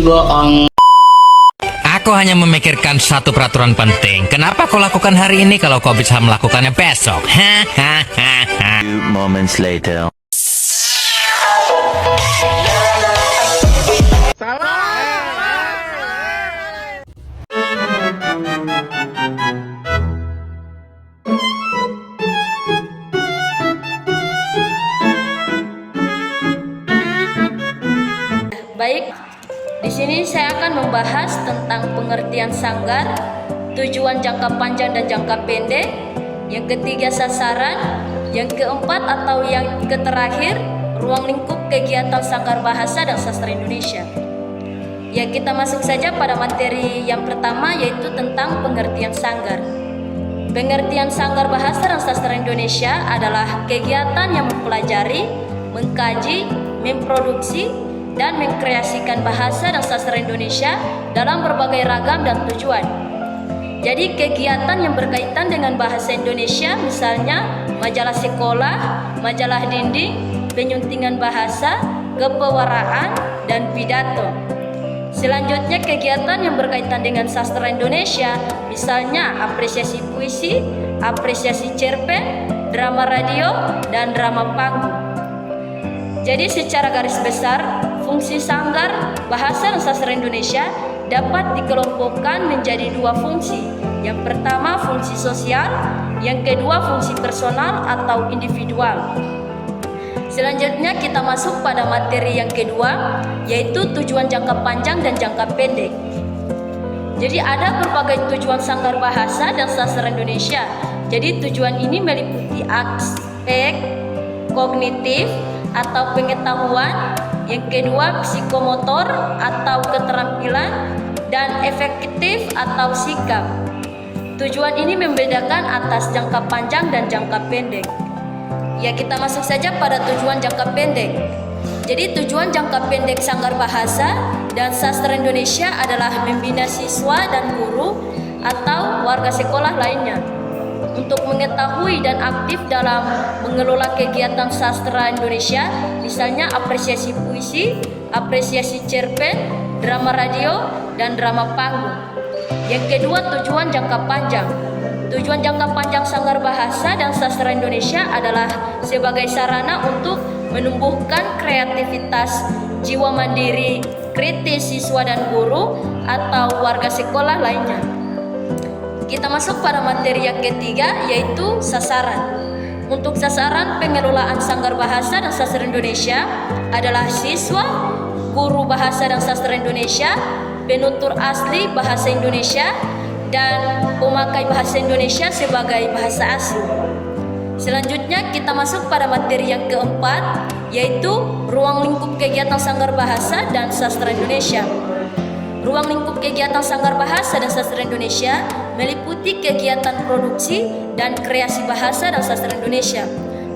bohong. Aku hanya memikirkan satu peraturan penting. Kenapa kau lakukan hari ini kalau kau bisa melakukannya besok? Hahaha. Few moments later. Baik, di sini saya akan membahas tentang pengertian sanggar, tujuan jangka panjang dan jangka pendek, yang ketiga sasaran, yang keempat atau yang terakhir ruang lingkup kegiatan sanggar bahasa dan sastra Indonesia. Ya, kita masuk saja pada materi yang pertama, yaitu tentang pengertian sanggar. Pengertian sanggar bahasa dan sastra Indonesia adalah kegiatan yang mempelajari, mengkaji, memproduksi, dan mengkreasikan bahasa dan sastra Indonesia dalam berbagai ragam dan tujuan. Jadi kegiatan yang berkaitan dengan bahasa Indonesia, misalnya majalah sekolah, majalah dinding, penyuntingan bahasa, kepewaraan, dan pidato. Selanjutnya kegiatan yang berkaitan dengan sastra Indonesia, misalnya apresiasi puisi, apresiasi cerpen, drama radio, dan drama panggung. Jadi secara garis besar, fungsi sanggar bahasa dan sastra Indonesia dapat dikelompokkan menjadi dua fungsi. Yang pertama fungsi sosial, yang kedua fungsi personal atau individual. Selanjutnya kita masuk pada materi yang kedua, yaitu tujuan jangka panjang dan jangka pendek. Jadi ada berbagai tujuan sanggar bahasa dan sastra Indonesia. Jadi tujuan ini meliputi aspek kognitif atau pengetahuan, yang kedua psikomotor atau keterampilan, dan efektif atau sikap. Tujuan ini membedakan atas jangka panjang dan jangka pendek. Ya, kita masuk saja pada tujuan jangka pendek. Jadi tujuan jangka pendek sanggar bahasa dan sastra Indonesia adalah membina siswa dan guru atau warga sekolah lainnya untuk mengetahui dan aktif dalam mengelola kegiatan sastra Indonesia, misalnya apresiasi puisi, apresiasi cerpen, drama radio, dan drama panggung. Yang kedua, tujuan jangka panjang. Tujuan jangka panjang sanggar bahasa dan sastra Indonesia adalah sebagai sarana untuk menumbuhkan kreativitas, jiwa mandiri, kritis siswa dan guru atau warga sekolah lainnya. Kita masuk pada materi yang ketiga, yaitu sasaran. Untuk sasaran pengelolaan sanggar bahasa dan sastra Indonesia adalah siswa, guru bahasa dan sastra Indonesia, penutur asli bahasa Indonesia, dan pemakai bahasa Indonesia sebagai bahasa asli. Selanjutnya kita masuk pada materi yang keempat, yaitu ruang lingkup kegiatan sanggar bahasa dan sastra Indonesia. Ruang lingkup kegiatan sanggar bahasa dan sastra Indonesia meliputi kegiatan produksi dan kreasi bahasa dan sastra Indonesia.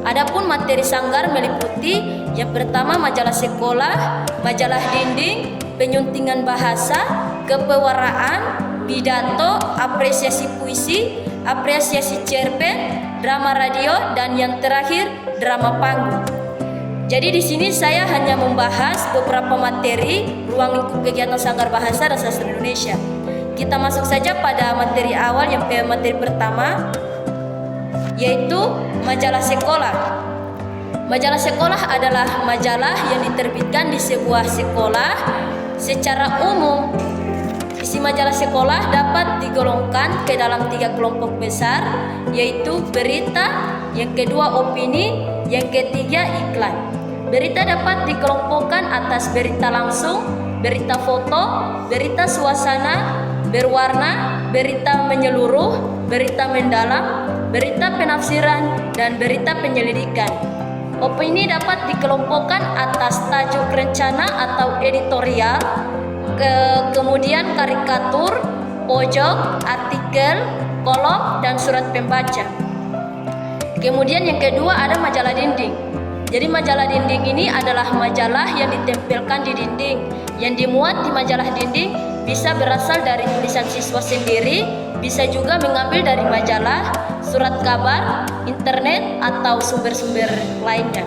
Adapun materi sanggar meliputi yang pertama majalah sekolah, majalah dinding, penyuntingan bahasa, kepewaraan, pidato, apresiasi puisi, apresiasi cerpen, drama radio, dan yang terakhir drama panggung. Jadi di sini saya hanya membahas beberapa materi ruang lingkup kegiatan sanggar bahasa dan sastra Indonesia. Kita masuk saja pada materi awal, yang materi pertama, yaitu majalah sekolah. Majalah sekolah adalah majalah yang diterbitkan di sebuah sekolah secara umum. Isi majalah sekolah dapat digolongkan ke dalam 3 kelompok besar, yaitu berita, yang kedua opini, yang ketiga iklan. Berita dapat dikelompokkan atas berita langsung, berita foto, berita suasana, berwarna, berita menyeluruh, berita mendalam, berita penafsiran, dan berita penyelidikan. Opini dapat dikelompokkan atas tajuk rencana atau editorial, kemudian karikatur, pojok, artikel, kolom, dan surat pembaca. Kemudian yang kedua ada majalah dinding. Jadi majalah dinding ini adalah majalah yang ditempelkan di dinding. Yang dimuat di majalah dinding bisa berasal dari tulisan siswa sendiri, bisa juga mengambil dari majalah, surat kabar, internet, atau sumber-sumber lainnya.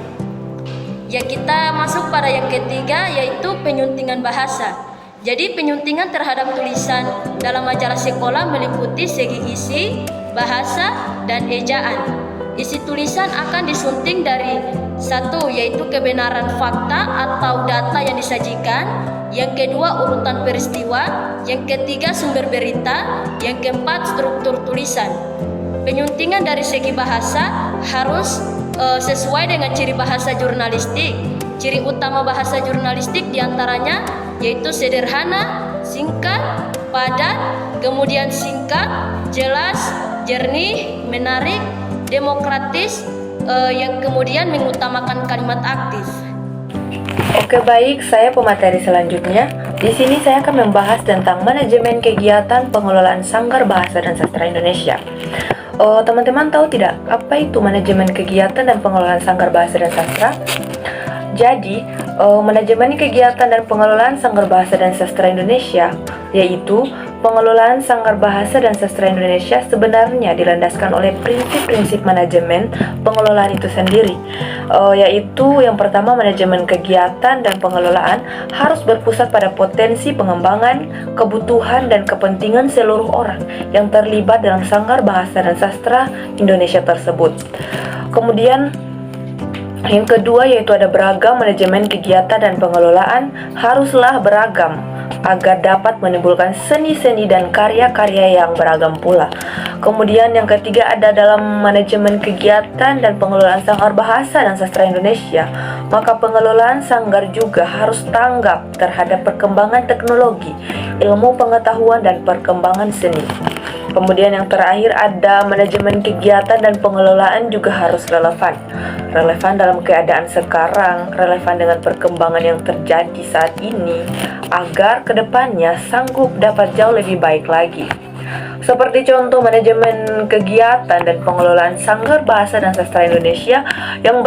Ya, kita masuk pada yang ketiga, yaitu penyuntingan bahasa. Jadi penyuntingan terhadap tulisan dalam majalah sekolah meliputi segi isi, bahasa, dan ejaan. Isi tulisan akan disunting dari satu, yaitu kebenaran fakta atau data yang disajikan. Yang kedua, urutan peristiwa. Yang ketiga, sumber berita. Yang keempat, struktur tulisan. Penyuntingan dari segi bahasa harus sesuai dengan ciri bahasa jurnalistik. Ciri utama bahasa jurnalistik diantaranya yaitu sederhana, singkat, padat, kemudian singkat, jelas, jernih, menarik, demokratis, yang kemudian mengutamakan kalimat aktif. Oke, baik, saya pemateri selanjutnya. Di sini saya akan membahas tentang manajemen kegiatan pengelolaan Sanggar Bahasa dan Sastra Indonesia. Teman-teman tahu tidak apa itu manajemen kegiatan dan pengelolaan Sanggar Bahasa dan Sastra? Jadi, manajemen kegiatan dan pengelolaan Sanggar Bahasa dan Sastra Indonesia, yaitu pengelolaan Sanggar Bahasa dan Sastra Indonesia sebenarnya dilandaskan oleh prinsip-prinsip manajemen pengelolaan itu sendiri, yaitu yang pertama, manajemen kegiatan dan pengelolaan harus berpusat pada potensi pengembangan, kebutuhan, dan kepentingan seluruh orang yang terlibat dalam Sanggar Bahasa dan Sastra Indonesia tersebut. Kemudian yang kedua, yaitu ada beragam manajemen kegiatan dan pengelolaan haruslah beragam agar dapat menimbulkan seni-seni dan karya-karya yang beragam pula. Kemudian yang ketiga, ada dalam manajemen kegiatan dan pengelolaan Sanggar Bahasa dan Sastra Indonesia, maka pengelolaan sanggar juga harus tanggap terhadap perkembangan teknologi, ilmu pengetahuan, dan perkembangan seni. Kemudian yang terakhir, ada manajemen kegiatan dan pengelolaan juga harus relevan. Relevan dalam keadaan sekarang, relevan dengan perkembangan yang terjadi saat ini, agar kedepannya sanggup dapat jauh lebih baik lagi. Seperti contoh manajemen kegiatan dan pengelolaan Sanggar Bahasa dan Sastra Indonesia yang